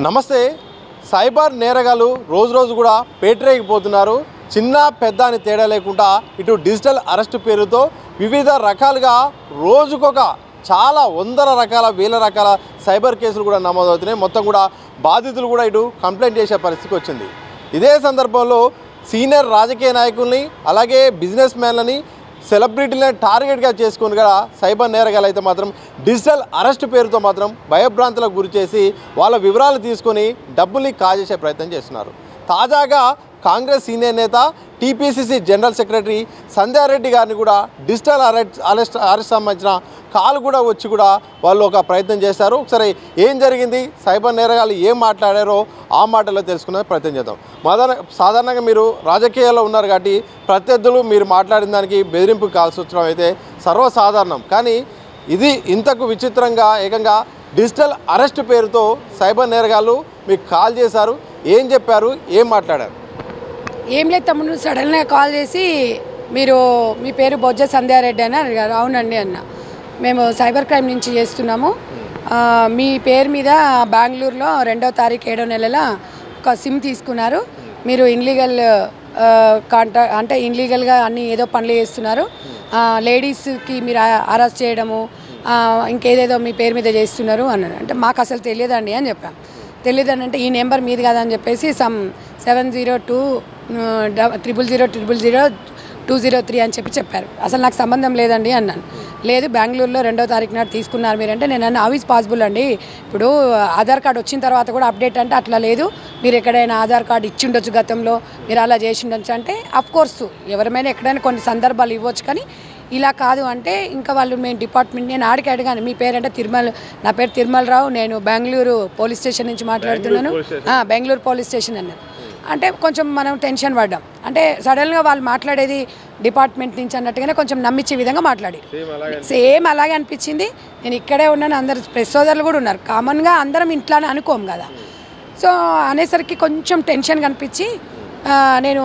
నమస్తే. సైబర్ నేరగాళ్ళు రోజు రోజు కూడా పేటరేగిపోతున్నారు. చిన్న పెద్ద అని తేడా లేకుండా ఇటు డిజిటల్ అరెస్ట్ పేరుతో వివిధ రకాలుగా రోజుకొక చాలా వందల రకాల వేల రకాల సైబర్ కేసులు కూడా నమోదవుతున్నాయి. మొత్తం కూడా బాధితులు కూడా ఇటు కంప్లైంట్ చేసే పరిస్థితికి వచ్చింది. ఇదే సందర్భంలో సీనియర్ రాజకీయ నాయకుల్ని అలాగే బిజినెస్ మ్యాన్లని సెలబ్రిటీలను టార్గెట్గా చేసుకుని కూడా సైబర్ నేరగాలు అయితే మాత్రం డిజిటల్ అరెస్ట్ పేరుతో మాత్రం భయభ్రాంతులకు గురి చేసి వాళ్ళ వివరాలు తీసుకొని డబ్బుల్ని కాజేసే ప్రయత్నం చేస్తున్నారు. తాజాగా కాంగ్రెస్ సీనియర్ నేత టీపీసీసీ జనరల్ సెక్రటరీ సంధ్యారెడ్డి గారిని కూడా డిజిటల్ అరెస్ట్ సంబంధించిన కాల్ కూడా వచ్చి కూడా వాళ్ళు ఒక ప్రయత్నం చేశారు. ఒకసారి ఏం జరిగింది, సైబర్ నేరగాళ్ళు ఏం మాట్లాడారో ఆ మాటల్లో తెలుసుకునే ప్రయత్నం చేద్దాం. సాధారణంగా మీరు రాజకీయాల్లో ఉన్నారు కాబట్టి ప్రత్యర్థులు మీరు మాట్లాడిన దానికి బెదిరింపు కాల్సి వచ్చడం అయితే సర్వసాధారణం. కానీ ఇది ఇంతకు విచిత్రంగా ఏకంగా డిజిటల్ అరెస్ట్ పేరుతో సైబర్ నేరగాళ్ళు మీకు కాల్ చేశారు. ఏం చెప్పారు, ఏం మాట్లాడారు? ఏం లేదు తమ్ముడు, సడన్గా కాల్ చేసి మీరు మీ పేరు బొజ్జ సంధ్యారెడ్డి అని అడిగారు. అవునండి అన్న, మేము సైబర్ క్రైమ్ నుంచి చేస్తున్నాము. మీ పేరు మీద బెంగళూరులో 2వ తారీఖు 7వ నెలల ఒక సిమ్ తీసుకున్నారు. మీరు ఇన్లీగల్ అంటే ఇన్లీగల్గా అన్ని ఏదో పనులు చేస్తున్నారు. లేడీస్కి మీరు అరెస్ట్ చేయడము ఇంకేదేదో మీ పేరు మీద చేస్తున్నారు అన్నారు. అంటే మాకు అసలు తెలియదండి అని చెప్పాం. తెలియదని అంటే ఈ నెంబర్ మీది కదా అని చెప్పేసి 702000000203 అని చెప్పారు. అసలు నాకు సంబంధం లేదండి అన్నాను. లేదు, బెంగళూరులో 2వ తారీఖు నాడు తీసుకున్నారు మీరంటే నేను అన్న హౌ ఈజ్ పాసిబుల్ అండి, ఇప్పుడు ఆధార్ కార్డు వచ్చిన తర్వాత కూడా అప్డేట్ అంటే అట్లా లేదు, మీరు ఎక్కడైనా ఆధార్ కార్డు ఇచ్చి ఉండొచ్చు గతంలో, మీరు అలా చేసి ఉండొచ్చు అంటే అఫ్కోర్స్ ఎవరైనా ఎక్కడైనా కొన్ని సందర్భాలు ఇవ్వచ్చు, కానీ ఇలా కాదు అంటే ఇంకా వాళ్ళు మేము డిపార్ట్మెంట్ నేను ఆడికి అడిగాను మీ పేరు అంటే నా పేరు తిరుమలరావు, నేను బెంగళూరు పోలీస్ స్టేషన్ నుంచి మాట్లాడుతున్నాను. బెంగళూరు పోలీస్ స్టేషన్ అన్నారు. అంటే కొంచెం మనం టెన్షన్ పడ్డాం. అంటే సడన్గా వాళ్ళు మాట్లాడేది డిపార్ట్మెంట్ నుంచి అన్నట్టుగానే కొంచెం నమ్మించే విధంగా మాట్లాడారు. సేమ్ అలాగే అనిపించింది. నేను ఇక్కడే ఉన్నాను, అందరు ప్రెస్ సోదరులు కూడా ఉన్నారు. కామన్గా అందరం ఇంట్లానే అనుకోము కదా. సో అనేసరికి కొంచెం టెన్షన్ కనిపించి నేను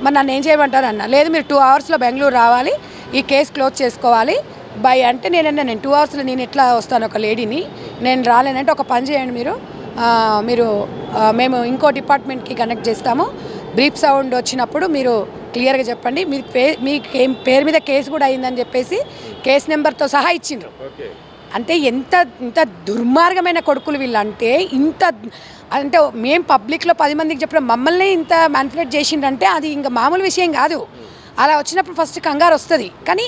మరి నన్ను ఏం చేయమంటారు అన్న. లేదు, మీరు 2 అవర్స్లో బెంగళూరు రావాలి, ఈ కేసు క్లోజ్ చేసుకోవాలి బై అంటే నేను 2 అవర్స్లో నేను ఎట్లా వస్తాను ఒక లేడీని, నేను రాలేనంటే ఒక పని చేయండి మీరు మేము ఇంకో డిపార్ట్మెంట్కి కనెక్ట్ చేస్తాము, బ్రీఫ్ సౌండ్ వచ్చినప్పుడు మీరు క్లియర్గా చెప్పండి, మీ పేరు మీద కేసు కూడా అయిందని చెప్పేసి కేసు నెంబర్తో సహా ఇచ్చిండ్రు. అంటే ఇంత దుర్మార్గమైన కొడుకులు వీళ్ళంటే అంటే మేము పబ్లిక్లో 10 మందికి చెప్పిన మమ్మల్ని ఇంత మ్యానిపులేట్ చేసిండ్రంటే అది ఇంకా మామూలు విషయం కాదు. అలా వచ్చినప్పుడు ఫస్ట్ కంగారు వస్తుంది, కానీ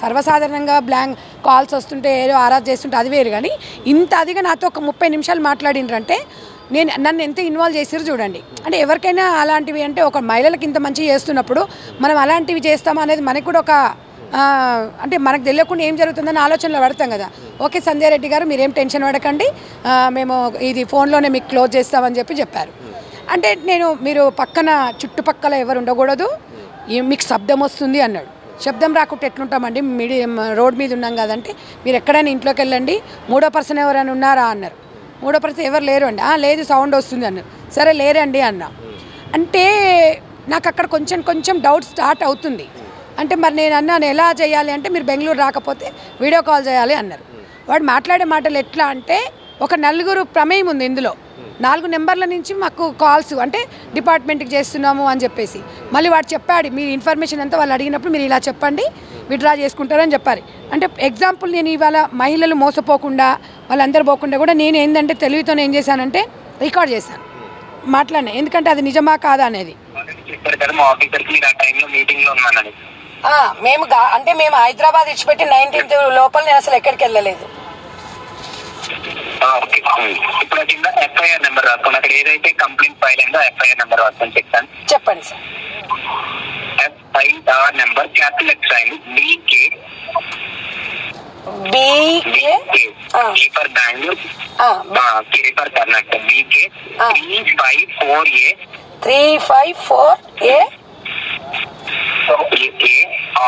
సర్వసాధారణంగా బ్లాంక్ కాల్స్ వస్తుంటే ఏదో ఆరాధ చేస్తుంటే అది వేరు. కానీ ఇంత అదిగా నాతో ఒక 30 నిమిషాలు మాట్లాడిండ్రంటే నన్ను ఎంత ఇన్వాల్వ్ చేసారు చూడండి. అంటే ఎవరికైనా అలాంటివి అంటే ఒక మహిళలకు ఇంత మంచిగా చేస్తున్నప్పుడు మనం అలాంటివి చేస్తామా అనేది మనకు కూడా ఒక అంటే మనకు తెలియకుండా ఏం జరుగుతుందని ఆలోచనలో పడతాం కదా. ఓకే సంధ్యారెడ్డి గారు మీరేం టెన్షన్ పడకండి, మేము ఇది ఫోన్లోనే మీకు క్లోజ్ చేస్తామని చెప్పారు. అంటే మీరు పక్కన చుట్టుపక్కల ఎవరు ఉండకూడదు, మీకు శబ్దం వస్తుంది అన్నాడు. శబ్దం రాకుంటే ఎట్లుంటామండి, రోడ్ మీద ఉన్నాం కదంటే మీరు ఎక్కడైనా ఇంట్లోకి వెళ్ళండి, 3వ పర్సన్ ఎవరైనా ఉన్నారా అన్నారు. 3వ పర్సన్ ఎవరు లేరు అండి. లేదు సౌండ్ వస్తుంది అన్నారు. సరే లేరండి అన్నా. అంటే నాకు అక్కడ కొంచెం డౌట్ స్టార్ట్ అవుతుంది. అంటే మరి నేను అన్నాను ఎలా చేయాలి అంటే మీరు బెంగళూరు రాకపోతే వీడియో కాల్ చేయాలి అన్నారు. వాడు మాట్లాడే మాటలు ఎట్లా అంటే ఒక 4 ప్రమేయం ఉంది ఇందులో. 4 నెంబర్ల నుంచి మాకు కాల్స్ అంటే డిపార్ట్మెంట్కి చేస్తున్నాము అని చెప్పేసి మళ్ళీ వాడు చెప్పాడు మీ ఇన్ఫర్మేషన్ అంతా వాళ్ళు అడిగినప్పుడు మీరు ఇలా చెప్పండి విత్డ్రా చేసుకుంటారని చెప్పారు. అంటే ఎగ్జాంపుల్ నేను ఇవాళ మహిళలు మోసపోకుండా వాళ్ళందరూ పోకుండా కూడా నేను ఏంటంటే తెలివితో ఏం చేశానంటే రికార్డ్ చేశాను, మాట్లాడినా. ఎందుకంటే అది నిజమా కాదా అనేది. మేము హైదరాబాద్ ఇచ్చిపెట్టి 19th లోపల నేను అసలు ఎక్కడికి వెళ్ళలేదు. ఇప్పుడు కింద ఎఫ్ఐఆర్ నెంబర్ రాసుకోండి. అక్కడ ఏదైతే కంప్లైంట్ ఫైల్ అయిందో ఎఫ్ఐఆర్ నెంబర్ రాసుకొని చెప్తాను. చెప్పండి sir. FIR number capital letter అయింది BK for Bengaluru, K for Karnataka, BK 354A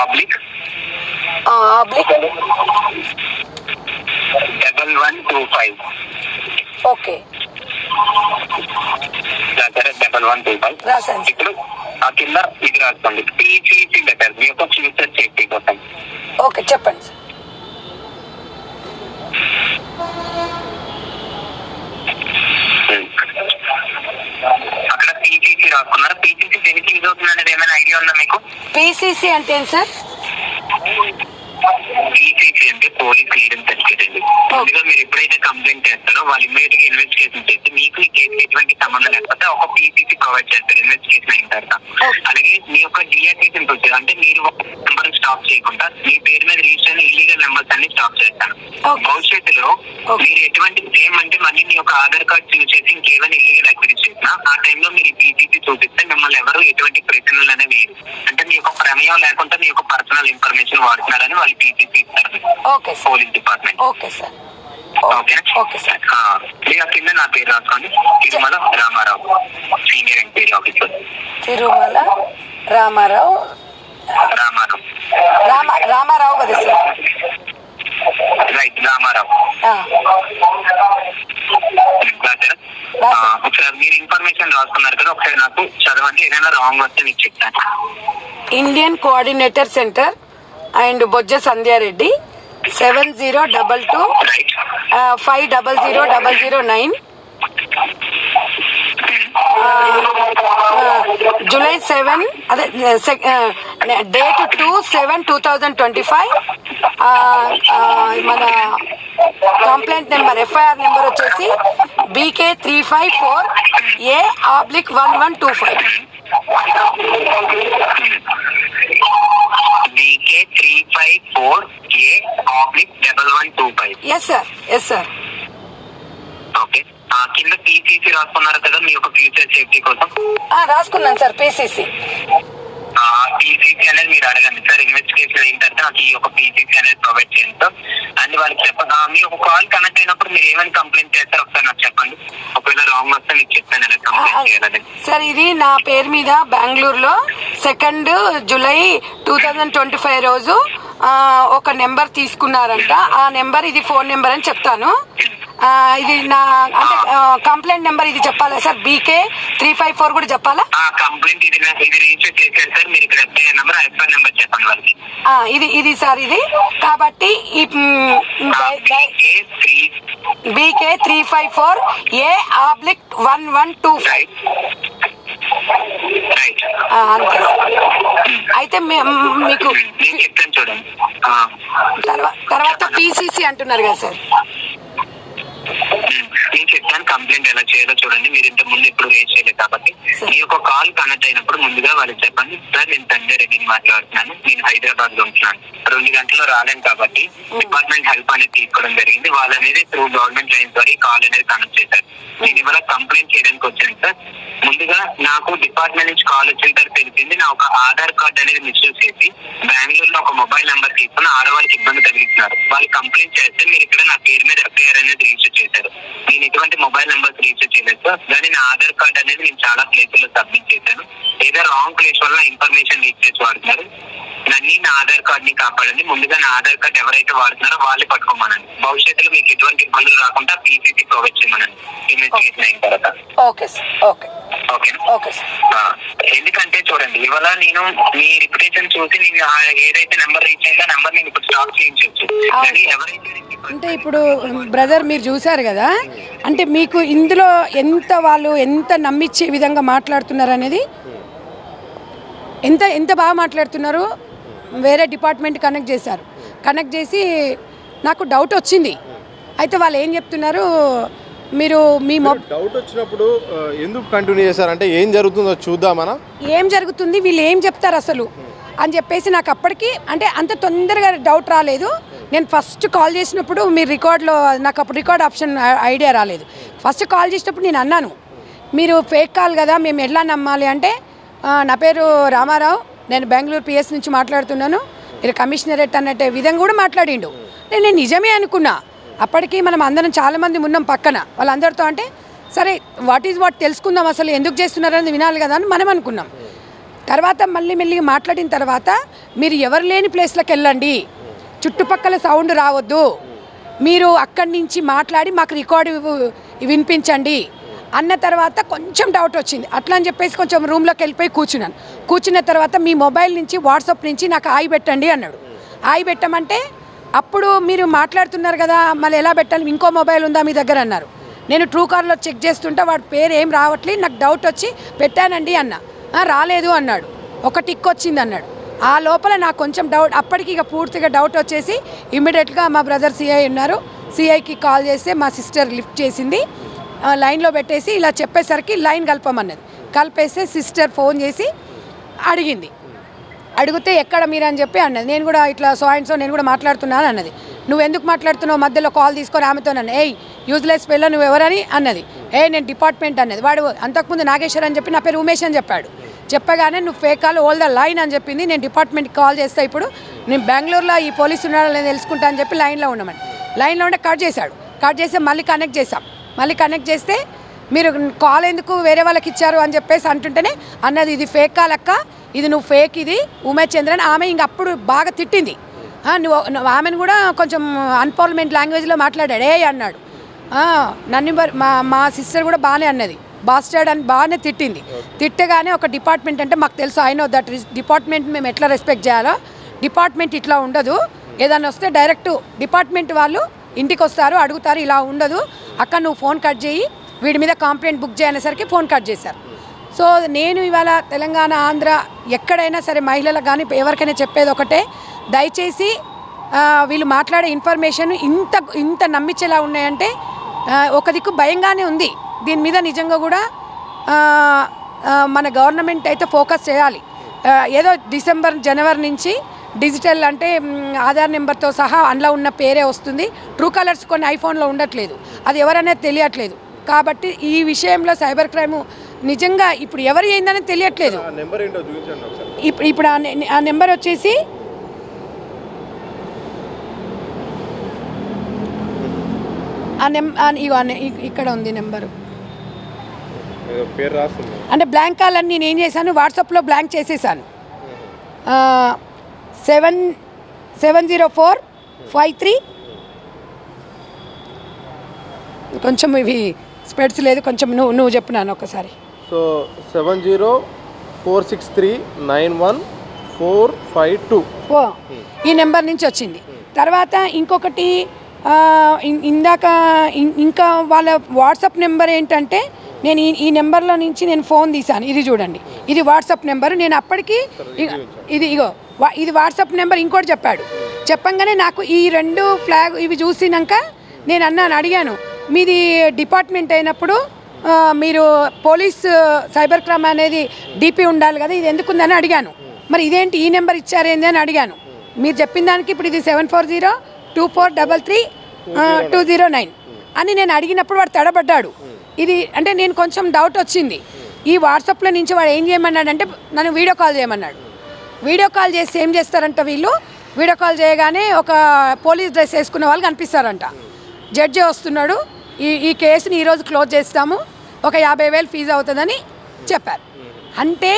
oblique 1125. Okay 1125. ఇప్పుడు ఆ కింద ఇది రాసుకోండి PCC లెటర్, మీ యొక్క ఫ్యూచర్ సేఫ్టీ కోసం. ఓకే చెప్పండి. ఐడియా ఉందా మీకు? పీసీసీ అంటే ఏంటి సార్? పీసీసీ అంటే పోలీస్ క్లియరెన్స్ సర్టిఫికేట్ అండి. ముందుగా మీరు ఎప్పుడైతే కంప్లైంట్ చేస్తారో వాళ్ళు ఇమ్మీడియట్ గా ఇన్వెస్టిగేషన్ చేసి మీకు ఈ కేసుకి ఎటువంటి సంబంధం లేకపోతే ఒక పీసీసీ ప్రొవైడ్ చేస్తారు ఇన్వెస్టిగేషన్ అయిన తర్వాత. అలాగే మీ యొక్క డియాక్టివేషన్ ప్రొసీజర్ అంటే మీరు నెంబర్ స్టాప్ చేయకుండా మీ పేరు మీద రిజిస్టర్ అయిన ఇల్లీగల్ నెంబర్స్ అన్ని స్టాప్ చేస్తాను. భవిష్యత్తులో మీరు ఎటువంటి సేమ్ అంటే మళ్ళీ మీ యొక్క ఆధార్ కార్డ్ యూజ్ చేసి ఇంకేమైనా ఇల్లీగల్ యాక్టివిటీస్ చేసినా ఆ టైంలో మీరు ఈ పీసీసీ చూపిస్తే మిమ్మల్ని ఎవరు ఎటువంటి ప్రశ్నలు అనేవి వేయరు. అంటే మీ యొక్క ప్రమేయం లేకుండా మీ యొక్క పర్సనల్ ఇన్ఫర్మేషన్ వాడుతున్నారని వాళ్ళు పీసీసీ ఇస్తారు police department. Okay sir. Okay sir. మీరు కింద నా పేరు రాసుకోండి, Tirumala Ramarao, senior enquiry officer. Tirumala Ramarao కదా సార్? రైట్, రామారావు. ఒకసారి మీరు ఇన్ఫర్మేషన్ రాసుకున్నారు కదా, ఒకసారి నాకు చదవండి, ఏదైనా రాంగ్ వస్తే మీకు చెప్తాను. Indian coordinator centre and Bojja Sandhya Reddy 7022 500009 July 7 అదే date 2/7/2025. మన కంప్లైంట్ నెంబర్ FIR నెంబర్ వచ్చేసి BK354A/1125. BK354A/1125. Yes sir. Okay, కింద పీసీసీ రాసుకున్నారు కదా మీ యొక్క ఫ్యూచర్ సేఫ్టీ కోసం? రాసుకున్నాను సార్ పీసీసీ. పీసీసీ అనేది మీరు అడగండి సార్, ఇన్వెస్టిగేషన్ అయిన తర్వాత నాకు ఈ యొక్క పీసీసీ అనేది ప్రొవైడ్ చేయండి సార్ అని వాళ్ళకి చెప్పండి. మీ ఒక కాల్ కనెక్ట్ అయినప్పుడు మీరు ఏమైనా కంప్లైంట్ చేస్తారో ఒకసారి నాకు చెప్పండి. ఒకవేళ రాంగ్ వస్తే మీకు చెప్తాను ఎలా కంప్లైంట్ చేయాలని. సార్ ఇది నా పేరు మీద బెంగళూరులో 2 జూలై 2025 రోజు ఒక నెంబర్ తీసుకున్నారంట. ఆ నెంబర్ ఇది ఫోన్ నెంబర్ అని చెప్తాను. ఇది నా అంటే కంప్లైంట్ నెంబర్ ఇది చెప్పాలా సార్? BK354 కూడా చెప్పాలా? కంప్లైంట్ ఇది రిజిస్టర్ చేశారు సార్, మీరు ఇక్కడ FIR నెంబర్ చెప్పండి వాళ్ళకి. ఇది సార్ ఇది కాబట్టి BK354A/1125. అంతే. అయితే మీకు చెప్తాను చూడండి. తర్వాత పీసీసీ అంటున్నారు కదా సార్? నేను చెప్తాను కంప్లైంట్ ఎలా చేయాలో చూడండి. మీరు ఇంత ముందు ఎప్పుడు రేజ్ చేయలేదు కాబట్టి మీ యొక్క కాల్ కనెక్ట్ అయినప్పుడు ముందుగా వాళ్ళకి చెప్పండి, సార్ నేను సంజయ్ రెడ్డిని మాట్లాడుతున్నాను, నేను హైదరాబాద్ లో ఉంటున్నాను, 2 గంటల్లో రాలేను కాబట్టి డిపార్ట్మెంట్ హెల్ప్ అనేది తీసుకోవడం జరిగింది. వాళ్ళు అనేది త్రూ గవర్నమెంట్ లైన్స్ ద్వారా కాల్ అనేది కనెక్ట్ చేశారు. నేను ఇవాళ కంప్లైంట్ చేయడానికి వచ్చాను సార్. ముందుగా నాకు డిపార్ట్మెంట్ నుంచి కాల్ వచ్చిన తర్వాత తెలిసింది నా ఒక ఆధార్ కార్డ్ అనేది మిస్యూజ్ చేసి బెంగళూరులో ఒక మొబైల్ నెంబర్ తీసుకుని ఆడవాళ్ళకి ఇబ్బంది కలిగిస్తున్నారు. వాళ్ళు కంప్లైంట్ చేస్తే మీరు ఇక్కడ నా పేరు మీద FIR అనేది రిజిస్టర్ చేశారు. నేను ఎటువంటి మొబైల్ నెంబర్స్ రిజిస్టర్ చేయలేదు సార్. కానీ నా ఆధార్ కార్డ్ అనేది నేను చాలా ప్లేసుల్లో సబ్మిట్ చేశాను. ఏదో రాంగ్ ప్లేస్ వల్ల ఇన్ఫర్మేషన్ లీక్ చేసి వాడుతున్నారు. నన్ను నా ఆధార్ కార్డ్ ని కాపాడండి. ముందుగా నా ఆధార్ కార్డ్ ఎవరైతే వాడుతున్నారో వాళ్ళే పట్టుకోమనండి. భవిష్యత్తులో మీకు ఎటువంటి ఇబ్బందులు రాకుండా పీసీసీ ప్రొవైడ్ చేయమనండి ఇన్వెస్టిగేషన్ అయిన తర్వాత. ఎందుకంటే చూడండి, ఇవాళ నేను మీ రిప్యుటేషన్ చూసి నేను ఏదైతే నెంబర్ రీచ్ అయిందో నెంబర్ నేను ఇప్పుడు స్టాప్ చేయించవచ్చు. కానీ ఎవరైతే అంటే ఇప్పుడు బ్రదర్ మీరు చూసారు కదా, అంటే మీకు ఇందులో ఎంత నమ్మించే విధంగా మాట్లాడుతున్నారు అనేది, ఎంత బాగా మాట్లాడుతున్నారు. వేరే డిపార్ట్మెంట్ కనెక్ట్ చేసి నాకు డౌట్ వచ్చింది. అయితే వాళ్ళు ఏం చెప్తున్నారు, మీరు మీ డౌట్ వచ్చినప్పుడు ఎందుకు కంటిన్యూ చేశారంటే ఏం జరుగుతుందో చూద్దామనా, ఏం జరుగుతుంది వీళ్ళు ఏం చెప్తారు అసలు అని చెప్పేసి నాకు అప్పటికి అంటే అంత తొందరగా డౌట్ రాలేదు. నేను ఫస్ట్ కాల్ చేసినప్పుడు మీరు రికార్డ్లో నాకు అప్పుడు రికార్డ్ ఆప్షన్ ఐడియా రాలేదు. ఫస్ట్ కాల్ చేసినప్పుడు నేను అన్నాను, మీరు ఫేక్ కాల్ కదా, మేము ఎలా నమ్మాలి అంటే, నా పేరు రామారావు, నేను బెంగళూరు PS నుంచి మాట్లాడుతున్నాను, మీరు కమిషనరేట్ అన్నట్టే విధంగా కూడా మాట్లాడిండు. నేను నిజమే అనుకున్నా. అప్పటికి మనం అందరం చాలామంది ఉన్నాం పక్కన వాళ్ళందరితో. అంటే సరే వాట్ తెలుసుకుందాం, అసలు ఎందుకు చేస్తున్నారని వినాలి కదా అని మనం అనుకున్నాం. తర్వాత మెల్లిగా మాట్లాడిన తర్వాత మీరు ఎవరు లేని ప్లేస్లకు వెళ్ళండి, చుట్టుపక్కల సౌండ్ రావద్దు, మీరు అక్కడి నుంచి మాట్లాడి మాకు రికార్డు వినిపించండి అన్న తర్వాత కొంచెం డౌట్ వచ్చింది. అట్లా అని చెప్పేసి కొంచెం రూమ్లోకి వెళ్ళిపోయి కూర్చున్న తర్వాత మీ మొబైల్ నుంచి వాట్సాప్ నుంచి నాకు ఆయి పెట్టండి అన్నాడు. ఆయి పెట్టమంటే అప్పుడు మీరు మాట్లాడుతున్నారు కదా, మళ్ళీ ఎలా పెట్టాలి, ఇంకో మొబైల్ ఉందా మీ దగ్గర అన్నారు. నేను ట్రూకార్లో చెక్ చేస్తుంటే వాడి పేరు ఏం రావట్లేదు, నాకు డౌట్ వచ్చి పెట్టానండి అన్న. రాలేదు అన్నాడు. ఒక టిక్ వచ్చింది అన్నాడు. ఆ లోపల నాకు కొంచెం డౌట్, అప్పటికి ఇక పూర్తిగా డౌట్ వచ్చేసి ఇమ్మీడియట్గా మా బ్రదర్ సిఐ ఉన్నారు, సిఐకి కాల్ చేస్తే మా సిస్టర్ లిఫ్ట్ చేసింది, లైన్లో పెట్టేసి ఇలా చెప్పేసరికి లైన్ కలపమన్నది. కలిపేస్తే సిస్టర్ ఫోన్ చేసి అడిగింది. అడిగితే ఎక్కడ మీరు అని చెప్పి అన్నది. నేను కూడా ఇట్లా సో అండ్ సో నేను కూడా మాట్లాడుతున్నాను అన్నది. నువ్వు ఎందుకు మాట్లాడుతున్నావు మధ్యలో కాల్ తీసుకొని ఆమెతో నన్ను యూజ్లెస్ పిల్ల నువ్వు ఎవరని అన్నది. నేను డిపార్ట్మెంట్ అన్నది. వాడు అంతకుముందు నాగేశ్వర్ అని చెప్పి నా పేరు ఉమేష్ అని చెప్పాడు. చెప్పగానే నువ్వు fake call hold the line అని చెప్పింది. నేను డిపార్ట్మెంట్కి కాల్ చేస్తా, ఇప్పుడు నేను బెంగళూరులో ఈ పోలీసు ఉన్నారని తెలుసుకుంటా అని చెప్పి లైన్లో ఉండమని. లైన్లో ఉంటే కట్ చేశాడు. కట్ చేస్తే మళ్ళీ కనెక్ట్ చేశాం. మళ్ళీ కనెక్ట్ చేస్తే మీరు కాల్ ఎందుకు వేరే వాళ్ళకి ఇచ్చారు అని చెప్పేసి అంటుంటేనే అన్నది ఇది ఫేక్ కాల్ అక్క, ఇది నువ్వు ఫేక్, ఇది ఉమేష్ చంద్రన్. ఆమె ఇంక అప్పుడు బాగా తిట్టింది. నువ్వు ఆమెను కూడా కొంచెం అన్పార్లమెంట్ లాంగ్వేజ్లో మాట్లాడాడు అన్నాడు. నన్ను మా సిస్టర్ కూడా బాగానే అన్నది, బాస్టర్డ్ అని బాగానే తిట్టింది. తిట్టగానే ఒక డిపార్ట్మెంట్ అంటే మాకు తెలుసు, ఐ నో దట్ డిపార్ట్మెంట్ మేము ఎట్లా రెస్పెక్ట్ చేయాలో, డిపార్ట్మెంట్ ఇట్లా ఉండదు, ఏదైనా వస్తే డైరెక్ట్ డిపార్ట్మెంట్ వాళ్ళు ఇంటికి వస్తారు అడుగుతారు, ఇలా ఉండదు అక్క నువ్వు ఫోన్ కట్ చేయి, వీడి మీద కంప్లైంట్ బుక్ చేయనేసరికి ఫోన్ కట్ చేశారు. సో నేను ఇవాళ తెలంగాణ ఆంధ్ర ఎక్కడైనా సరే మహిళలకు కానీ ఎవరికైనా చెప్పేది ఒకటే, దయచేసి వీళ్ళు మాట్లాడే ఇన్ఫర్మేషన్ ఇంత నమ్మించేలా ఉన్నాయంటే ఒక దిక్కు భయంగానే ఉంది. దీని మీద నిజంగా కూడా మన గవర్నమెంట్ అయితే ఫోకస్ చేయాలి. ఏదో డిసెంబర్ జనవరి నుంచి డిజిటల్ అంటే ఆధార్ నెంబర్తో సహా అందులో ఉన్న పేరే వస్తుంది. ట్రూ కలర్స్ కొన్ని ఐఫోన్లో ఉండట్లేదు, అది ఎవరనేది తెలియట్లేదు. కాబట్టి ఈ విషయంలో సైబర్ క్రైమ్ నిజంగా ఇప్పుడు ఎవరు ఏందని తెలియట్లేదు. ఇప్పుడు ఆ నెంబర్ వచ్చేసి ఇక్కడ ఉంది నెంబరు. అంటే బ్లాంక్ కాల్ అని నేను ఏం చేశాను, వాట్సాప్లో బ్లాంక్ చేసేసాను. 70453 కొంచెం ఇవి స్పెడ్స్ లేదు, కొంచెం నువ్వు చెప్పినాను ఒకసారి. సో 7046391452 ఈ నెంబర్ నుంచి వచ్చింది. తర్వాత ఇంకొకటి ఇందాక ఇంకా వాళ్ళ వాట్సాప్ నెంబర్ ఏంటంటే, నేను ఈ నెంబర్లో నుంచి నేను ఫోన్ తీశాను, ఇది చూడండి, ఇది వాట్సాప్ నెంబర్. నేను అప్పటికి ఇది వాట్సాప్ నెంబర్ ఇంకోటి చెప్పాడు. చెప్పంగానే నాకు ఈ రెండు ఫ్లాగ్ ఇవి చూసినాక నేను అడిగాను, మీది డిపార్ట్మెంట్ అయినప్పుడు మీరు పోలీస్ సైబర్ క్రైమ్ అనేది డిపి ఉండాలి కదా, ఇది ఎందుకు ఉందని అడిగాను. మరి ఇదేంటి ఈ నెంబర్ ఇచ్చారేంది అని అడిగాను. మీరు చెప్పిన దానికి ఇప్పుడు ఇది 7402433209 అని నేను అడిగినప్పుడు వాడు తడబడ్డాడు. ఇది అంటే నేను కొంచెం డౌట్ వచ్చింది. ఈ వాట్సాప్లో నుంచి వాడు ఏం చేయమన్నాడంటే నన్ను వీడియో కాల్ చేయమన్నాడు. వీడియో కాల్ చేస్తే ఏం చేస్తారంట వీళ్ళు, వీడియో కాల్ చేయగానే ఒక పోలీస్ డ్రెస్ వేసుకున్న వాళ్ళు కనిపిస్తారంట. జడ్జి వస్తున్నాడు, ఈ కేసుని ఈరోజు క్లోజ్ చేస్తాము, ఒక 50,000 ఫీజు అవుతుందని చెప్పారు. అంటే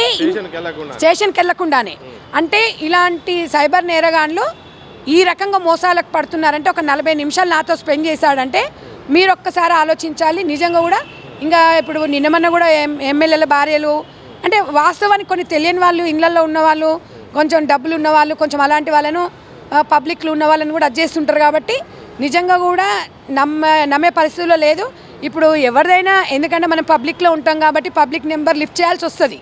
స్టేషన్కి వెళ్ళకుండానే అంటే ఇలాంటి సైబర్ నేరగాన్లు ఈ రకంగా మోసాలకు పడుతున్నారంటే ఒక 40 నిమిషాలు నాతో స్పెండ్ చేశాడంటే మీరు ఒక్కసారి ఆలోచించాలి. నిజంగా కూడా ఇంకా ఇప్పుడు నిన్నమన్న కూడా ఎమ్మెల్యేల భార్యలు అంటే వాస్తవానికి కొన్ని తెలియని వాళ్ళు, ఇళ్లలో ఉన్నవాళ్ళు, కొంచెం డబ్బులు ఉన్నవాళ్ళు, కొంచెం అలాంటి వాళ్ళను పబ్లిక్లో ఉన్న వాళ్ళని కూడా చేస్తుంటారు. కాబట్టి నిజంగా కూడా నమ్మే పరిస్థితుల్లో లేదు ఇప్పుడు ఎవరిదైనా. ఎందుకంటే మనం పబ్లిక్లో ఉంటాం కాబట్టి పబ్లిక్ నెంబర్ లిఫ్ట్ చేయాల్సి వస్తుంది.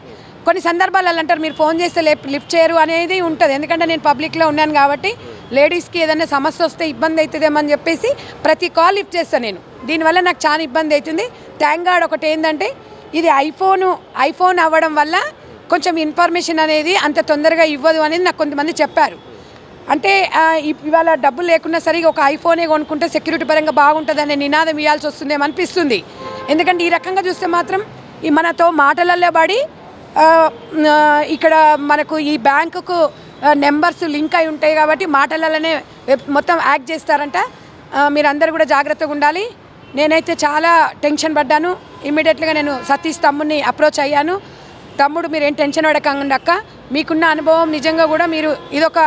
కొన్ని సందర్భాలలో అంటారు మీరు ఫోన్ చేస్తే లిఫ్ట్ చేయరు అనేది ఉంటుంది. ఎందుకంటే నేను పబ్లిక్లో ఉన్నాను కాబట్టి లేడీస్కి ఏదైనా సమస్య వస్తే ఇబ్బంది అవుతుందేమని చెప్పేసి ప్రతి కాల్ లిఫ్ట్ చేస్తాను నేను. దీనివల్ల నాకు చాలా ఇబ్బంది అవుతుంది. థ్యాంక్ గాడ్ ఒకటి ఏంటంటే ఇది ఐఫోన్ అవ్వడం వల్ల కొంచెం ఇన్ఫర్మేషన్ అనేది అంత తొందరగా ఇవ్వదు అనేది నాకు కొంతమంది చెప్పారు. అంటే ఇవాళ డబ్బులు లేకున్నా సరిగా ఒక ఐఫోనే కొనుక్కుంటే సెక్యూరిటీ పరంగా బాగుంటుందనే నినాదం ఇవ్వాల్సి వస్తుందేమో అనిపిస్తుంది. ఎందుకంటే ఈ రకంగా చూస్తే మాత్రం ఈ మనతో మాటలల్లో పడి ఇక్కడ మనకు ఈ బ్యాంకుకు నెంబర్స్ లింక్ అయి ఉంటాయి కాబట్టి మాటలలోనే మొత్తం యాక్ట్ చేస్తారంట. మీరందరూ కూడా జాగ్రత్తగా ఉండాలి. నేనైతే చాలా టెన్షన్ పడ్డాను. ఇమ్మీడియట్గా నేను సతీష్ తమ్ముడిని అప్రోచ్ అయ్యాను. తమ్ముడు మీరేం టెన్షన్ పడకండి అక్క, మీకున్న అనుభవం నిజంగా కూడా మీరు ఇదొక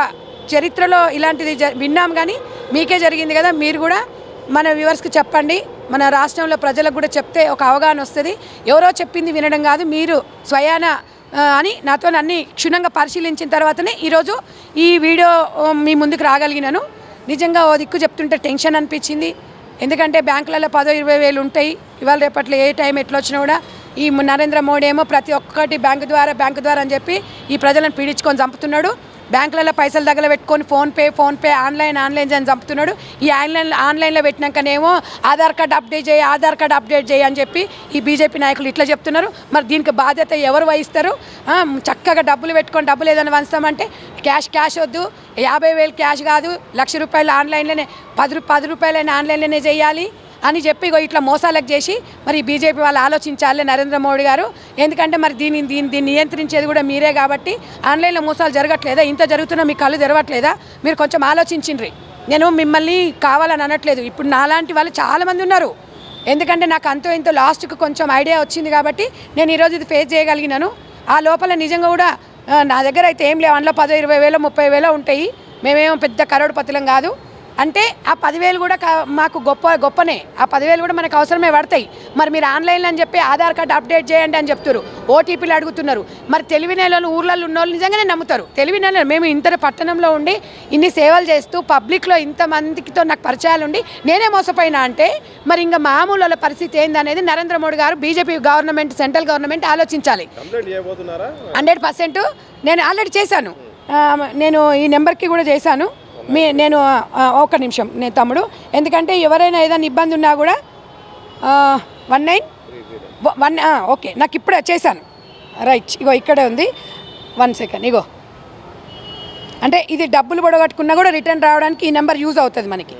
చరిత్రలో ఇలాంటిది విన్నాం కానీ మీకే జరిగింది కదా, మీరు కూడా మన వ్యూవర్స్కి చెప్పండి, మన రాష్ట్రంలో ప్రజలకు కూడా చెప్తే ఒక అవగాహన వస్తుంది. ఎవరో చెప్పింది వినడం కాదు, మీరు స్వయాన అని నాతో అన్ని క్షుణ్ణంగా పరిశీలించిన తర్వాతనే ఈరోజు ఈ వీడియో మీ ముందుకు రాగలిగినాను. నిజంగా ఓ దిక్కు చెప్తుంటే టెన్షన్ అనిపించింది. ఎందుకంటే బ్యాంకులలో 10,000-20,000 ఉంటాయి. ఇవాళ రేపట్లో ఏ టైం ఎట్లా వచ్చినా కూడా ఈ నరేంద్ర మోడీ ఏమో ప్రతి ఒక్కటి బ్యాంకు ద్వారా అని చెప్పి ఈ ప్రజలను పీడించుకొని చంపుతున్నాడు. బ్యాంకులలో పైసలు తగలబెట్టుకొని ఫోన్పే ఆన్లైన్ అని చంపుతున్నాడు. ఈ ఆన్లైన్లో పెట్టినాకనేమో ఆధార్ కార్డు అప్డేట్ చేయి అని చెప్పి ఈ బీజేపీ నాయకులు ఇట్లా చెప్తున్నారు. మరి దీనికి బాధ్యత ఎవరు వహిస్తారు? చక్కగా డబ్బులు పెట్టుకొని డబ్బులు ఏదైనా వంచుతామంటే క్యాష్ వద్దు, 50,000 క్యాష్ కాదు, ₹1,00,000 ఆన్లైన్లోనే 10 రూపాయలైనా ఆన్లైన్లోనే చేయాలి అని చెప్పి ఇట్లా మోసాలకు చేసి మరి బీజేపీ వాళ్ళు ఆలోచించాలి నరేంద్ర మోడీ గారు. ఎందుకంటే మరి దీన్ని నియంత్రించేది కూడా మీరే కాబట్టి ఆన్లైన్లో మోసాలు జరగట్లేదా? ఇంత జరుగుతున్నా మీ కళ్ళు తెరవట్లేదా? మీరు కొంచెం ఆలోచించిండ్రి. నేను మిమ్మల్ని కావాలని అనట్లేదు. ఇప్పుడు నాలాంటి వాళ్ళు చాలామంది ఉన్నారు. ఎందుకంటే నాకు అంతో ఇంతో లాస్ట్కి కొంచెం ఐడియా వచ్చింది కాబట్టి నేను ఈరోజు ఇది ఫేస్ చేయగలిగినాను. ఆ లోపల నిజంగా కూడా నా దగ్గర అయితే ఏం లేవు. అందులో 10,000, 20,000, 30,000 ఉంటాయి. మేమేమో పెద్ద కరోడుపతులం కాదు. అంటే ఆ 10,000 కూడా మాకు గొప్పనే. ఆ 10,000 కూడా మనకు అవసరమే పడతాయి. మరి మీరు ఆన్లైన్లో అని చెప్పి ఆధార్ కార్డు అప్డేట్ చేయండి అని చెప్తారు, ఓటీపీలు అడుగుతున్నారు. మరి తెలివిన వాళ్ళు ఊర్లలో ఉన్న వాళ్ళు నిజంగానే నమ్ముతారు. తెలివిన మేము ఇంత పట్టణంలో ఉండి ఇన్ని సేవలు చేస్తూ పబ్లిక్లో ఇంతమందితో నాకు పరిచయాలు ఉండి నేనే మోసపోయినా అంటే మరి ఇంకా మామూలు వాళ్ళ పరిస్థితి ఏందనేది నరేంద్ర మోడీ గారు బీజేపీ గవర్నమెంట్ సెంట్రల్ గవర్నమెంట్ ఆలోచించాలి. 100% నేను ఆల్రెడీ చేశాను. నేను ఈ నెంబర్కి కూడా చేశాను. నేను ఒక్క నిమిషం నేను తమ్ముడు, ఎందుకంటే ఎవరైనా ఏదైనా ఇబ్బంది ఉన్నా కూడా 19 ఓకే నాకు ఇప్పుడే చేశాను. రైట్, ఇగో ఇక్కడే ఉంది. 1 సెకండ్. ఇగో అంటే ఇది డబ్బులు పొడగట్టుకున్నా కూడా రిటర్న్ రావడానికి ఈ నెంబర్ యూజ్ అవుతుంది మనకి.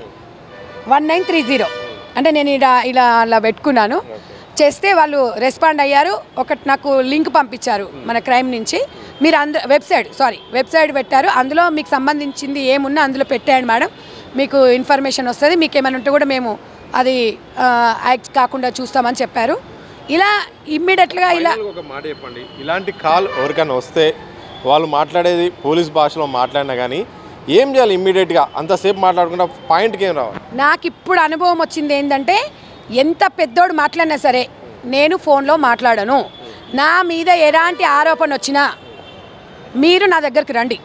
1930 అంటే నేను ఇలా అలా పెట్టుకున్నాను. చేస్తే వాళ్ళు రెస్పాండ్ అయ్యారు. ఒకటి నాకు లింక్ పంపించారు మన క్రైమ్ నుంచి. మీరు వెబ్సైట్ పెట్టారు. అందులో మీకు సంబంధించింది ఏమున్నా అందులో పెట్టేయండి మేడం, మీకు ఇన్ఫర్మేషన్ వస్తుంది. మీకు ఏమైనా ఉంటే కూడా మేము అది యాక్ట్ కాకుండా చూస్తామని చెప్పారు. ఇలా ఇమ్మీడియట్గా ఇలా ఒక మాట చెప్పండి, ఇలాంటి కాల్ ఎవరికైనా వస్తే వాళ్ళు మాట్లాడేది పోలీస్ భాషలో మాట్లాడినా కానీ ఏం చేయాలి? ఇమ్మీడియట్గా అంతసేపు మాట్లాడకుండా పాయింట్కి ఏం రావాలి? నాకు ఇప్పుడు అనుభవం వచ్చింది ఏంటంటే, ఎంత పెద్దోడు మాట్లాడినా సరే నేను ఫోన్లో మాట్లాడను. నా మీద ఎలాంటి ఆరోపణ వచ్చినా మీరు నా దగ్గరికి రండి,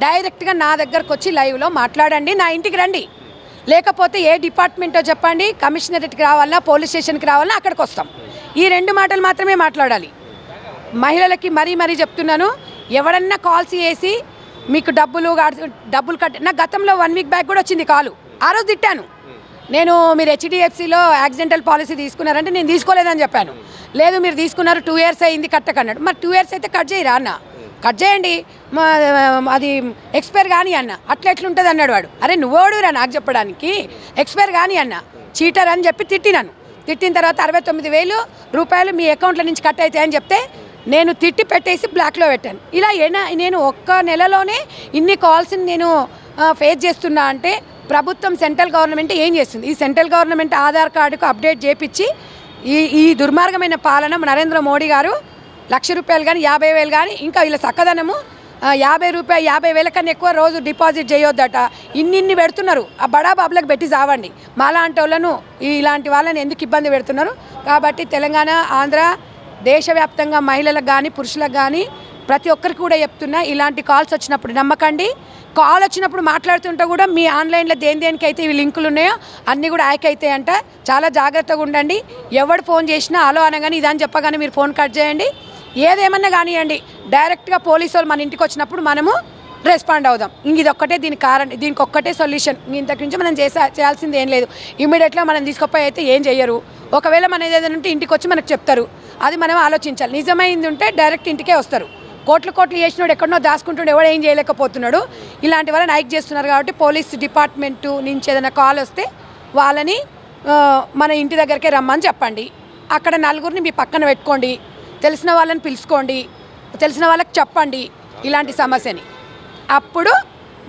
డైరెక్ట్గా నా దగ్గరకు వచ్చి లైవ్లో మాట్లాడండి, నా ఇంటికి రండి. లేకపోతే ఏ డిపార్ట్మెంటో చెప్పండి, కమిషనరేట్కి రావాలన్నా పోలీస్ స్టేషన్కి రావాలన్నా అక్కడికి వస్తాం. ఈ 2 మాటలు మాత్రమే మాట్లాడాలి. మహిళలకి మరీ చెప్తున్నాను, ఎవరన్నా కాల్స్ చేసి మీకు డబ్బులు కట్టి, నాకు గతంలో 1 వీక్ బ్యాక్ కూడా వచ్చింది కాలు. ఆ రోజు తిట్టాను నేను. మీరు HDFCలో యాక్సిడెంటల్ పాలసీ తీసుకున్నారంటే నేను తీసుకోలేదని చెప్పాను. లేదు మీరు తీసుకున్నారు 2 years అయింది కట్టకన్నాడు. మరి 2 years అయితే కట్ చేయరా అన్న, కట్ చేయండి, అది ఎక్స్పైర్ కానీ అన్న. ఎట్లుంటుంది అన్నాడు వాడు. అరే నువ్వోడురా నాకు చెప్పడానికి, ఎక్స్పైర్ కానీ అన్న, చీటర్ అని చెప్పి తిట్టినాను. తిట్టిన తర్వాత 69,000 మీ అకౌంట్ల నుంచి కట్ అవుతాయని చెప్తే నేను తిట్టి పెట్టేసి బ్లాక్లో పెట్టాను. ఇలా నేను ఒక్క నెలలోనే ఇన్ని కాల్స్ని నేను ఫేస్ చేస్తున్నా అంటే ప్రభుత్వం సెంట్రల్ గవర్నమెంట్ ఏం చేస్తుంది? ఈ సెంట్రల్ గవర్నమెంట్ ఆధార్ కార్డుకు అప్డేట్ చేపించి ఈ దుర్మార్గమైన పాలన నరేంద్ర మోడీ గారు ₹1,00,000 కానీ 50,000 కానీ ఇంకా వీళ్ళ చక్కదనము ₹50,000 కన్నా ఎక్కువ రోజు డిపాజిట్ చేయొద్దట. ఇన్ని పెడుతున్నారు. ఆ బడా బాబులకు పెట్టి చావండి. మాలాంటి వాళ్ళను ఇలాంటి వాళ్ళని ఎందుకు ఇబ్బంది పెడుతున్నారు? కాబట్టి తెలంగాణ, ఆంధ్ర, దేశవ్యాప్తంగా మహిళలకు కానీ పురుషులకు కానీ ప్రతి ఒక్కరికి కూడా చెప్తున్నా, ఇలాంటి కాల్స్ వచ్చినప్పుడు నమ్మకండి. కాల్ వచ్చినప్పుడు మాట్లాడుతుంటే కూడా మీ ఆన్లైన్లో దేనికైతే ఇవి లింకులు ఉన్నాయో అన్నీ కూడా హ్యాక్ అవుతాయంట. చాలా జాగ్రత్తగా ఉండండి. ఎవడు ఫోన్ చేసినా హలో అనగానే ఇదని చెప్పగానే మీరు ఫోన్ కట్ చేయండి. ఏదేమన్నా కానివ్వండి, డైరెక్ట్గా పోలీసు వాళ్ళు మన ఇంటికి వచ్చినప్పుడు మనము రెస్పాండ్ అవుదాం. ఇది ఒక్కటే దీనికి ఒక్కటే సొల్యూషన్. ఇంతకు నుంచి మనం చేయాల్సింది ఏం లేదు. ఇమీడియట్గా మనం తీసుకుపోయి అయితే ఏం చెయ్యరు. ఒకవేళ మన ఏదైనా ఉంటే ఇంటికి వచ్చి మనకు చెప్తారు. అది మనం ఆలోచించాలి. నిజమైంది ఉంటే డైరెక్ట్ ఇంటికే వస్తారు. కోట్లు చేసినాడు ఎక్కడనో దాచుకుంటున్నాడు, ఎవడో ఏం చేయలేకపోతున్నాడు. ఇలాంటి వాళ్ళని హైక్ చేస్తున్నారు. కాబట్టి పోలీస్ డిపార్ట్మెంటు నుంచి ఏదైనా కాల్ వస్తే వాళ్ళని మన ఇంటి దగ్గరికే రమ్మని చెప్పండి. అక్కడ 4 మీ పక్కన పెట్టుకోండి. తెలిసిన వాళ్ళని పిలుచుకోండి, తెలిసిన వాళ్ళకి చెప్పండి ఇలాంటి సమస్యని. అప్పుడు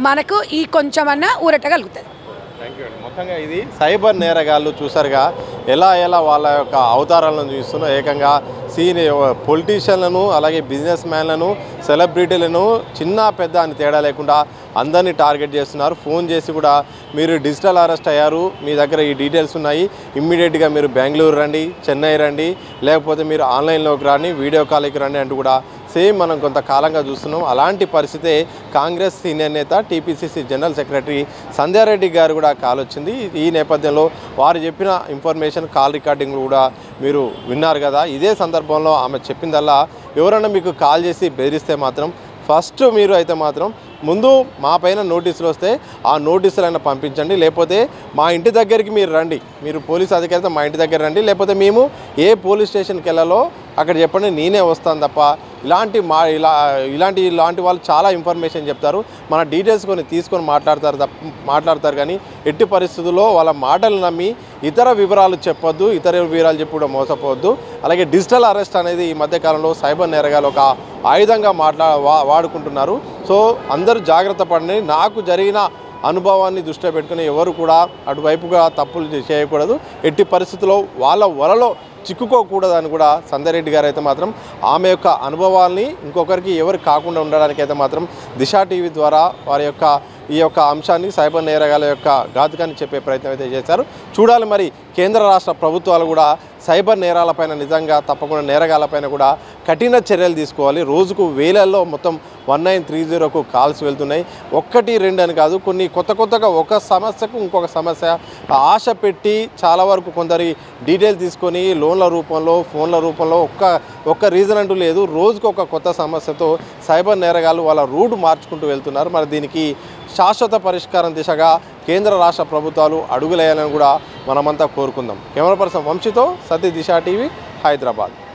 మనకు ఈ కొంచెమన్నా ఊరటగలుగుతుంది. థ్యాంక్ యూ అండి. మొత్తంగా ఇది సైబర్ నేరగాళ్ళు చూసారుగా ఎలా వాళ్ళ యొక్క అవతారాలను చూస్తున్నా. ఏకంగా పొలిటీషియన్లను, అలాగే బిజినెస్ మ్యాన్లను, సెలబ్రిటీలను చిన్న పెద్ద అని తేడా లేకుండా అందరినీ టార్గెట్ చేస్తున్నారు. ఫోన్ చేసి కూడా మీరు డిజిటల్ అరెస్ట్ అయ్యారు, మీ దగ్గర ఈ డీటెయిల్స్ ఉన్నాయి, ఇమ్మీడియట్గా మీరు బెంగళూరు రండి, చెన్నై రండి, లేకపోతే మీరు ఆన్లైన్లోకి రండి, వీడియో కాల్కి రండి అంటూ కూడా సేమ్ మనం కొంతకాలంగా చూస్తున్నాం. అలాంటి పరిస్థితే కాంగ్రెస్ సీనియర్ నేత టీపీసీసీ జనరల్ సెక్రటరీ సంధ్యారెడ్డి గారు కూడా కాల్ వచ్చింది. ఈ నేపథ్యంలో వారు చెప్పిన ఇన్ఫర్మేషన్ కాల్ రికార్డింగ్లు కూడా మీరు విన్నారు కదా. ఇదే సందర్భంలో ఆమె చెప్పిందల్లా ఎవరైనా మీకు కాల్ చేసి బెదిరిస్తే మాత్రం ఫస్ట్ మీరు అయితే మాత్రం ముందు మా పైన నోటీసులు వస్తే ఆ నోటీసులైనా పంపించండి, లేకపోతే మా ఇంటి దగ్గరికి మీరు రండి, మీరు పోలీస్ అధికారితో మా ఇంటి దగ్గర రండి, లేకపోతే మేము ఏ పోలీస్ స్టేషన్కి వెళ్ళాలో అక్కడ చెప్పండి, నేనే వస్తాను తప్ప ఇలాంటి వాళ్ళు చాలా ఇన్ఫర్మేషన్ చెప్తారు, మన డీటెయిల్స్ కొన్ని తీసుకొని మాట్లాడతారు కానీ ఎట్టి పరిస్థితుల్లో వాళ్ళ మాటలు నమ్మి ఇతర వివరాలు చెప్పొద్దు, ఇతర వివరాలు చెప్పి కూడా మోసపోవద్దు. అలాగే డిజిటల్ అరెస్ట్ అనేది ఈ మధ్యకాలంలో సైబర్ నేరగాలు ఒక ఆయుధంగా వాడుకుంటున్నారు. సో అందరూ జాగ్రత్త పడండి. నాకు జరిగిన అనుభవాన్ని దృష్టిలో పెట్టుకుని ఎవరు కూడా అటువైపుగా తప్పులు చేయకూడదు, ఎట్టి పరిస్థితుల్లో వాళ్ళ వలలో చిక్కుకోకూడదని కూడా సంధ్యారెడ్డి గారు అయితే మాత్రం ఆమె యొక్క అనుభవాల్ని ఇంకొకరికి ఎవరు కాకుండా ఉండడానికి అయితే మాత్రం దిశ టీవీ ద్వారా వారి యొక్క ఈ యొక్క అంశాన్ని సైబర్ నేరగాల యొక్క ఘాతుకాన్ని చెప్పే ప్రయత్నం అయితే చేశారు. చూడాలి మరి కేంద్ర రాష్ట్ర ప్రభుత్వాలు కూడా సైబర్ నేరాలపైన నిజంగా తప్పకుండా నేరగాలపైన కూడా కఠిన చర్యలు తీసుకోవాలి. రోజుకు వేలల్లో మొత్తం 1930కు కాల్స్ వెళ్తున్నాయి. 1, 2 అని కాదు, కొన్ని కొత్తగా ఒక సమస్యకు ఇంకొక సమస్య ఆశ పెట్టి చాలా వరకు కొందరి డీటెయిల్ తీసుకొని లోన్ల రూపంలో ఫోన్ల రూపంలో ఒక్క రీజన్ అంటూ లేదు, రోజుకు ఒక కొత్త సమస్యతో సైబర్ నేరగాలు వాళ్ళ రూట్ మార్చుకుంటూ వెళ్తున్నారు. మరి దీనికి శాశ్వత పరిష్కారం దిశగా కేంద్ర రాష్ట్ర ప్రభుత్వాలు అడుగులేయాలని కూడా మనమంతా కోరుకుందాం. కెమెరా పర్సన్ వంశీతో సతీ దిశ టీవీ, హైదరాబాద్.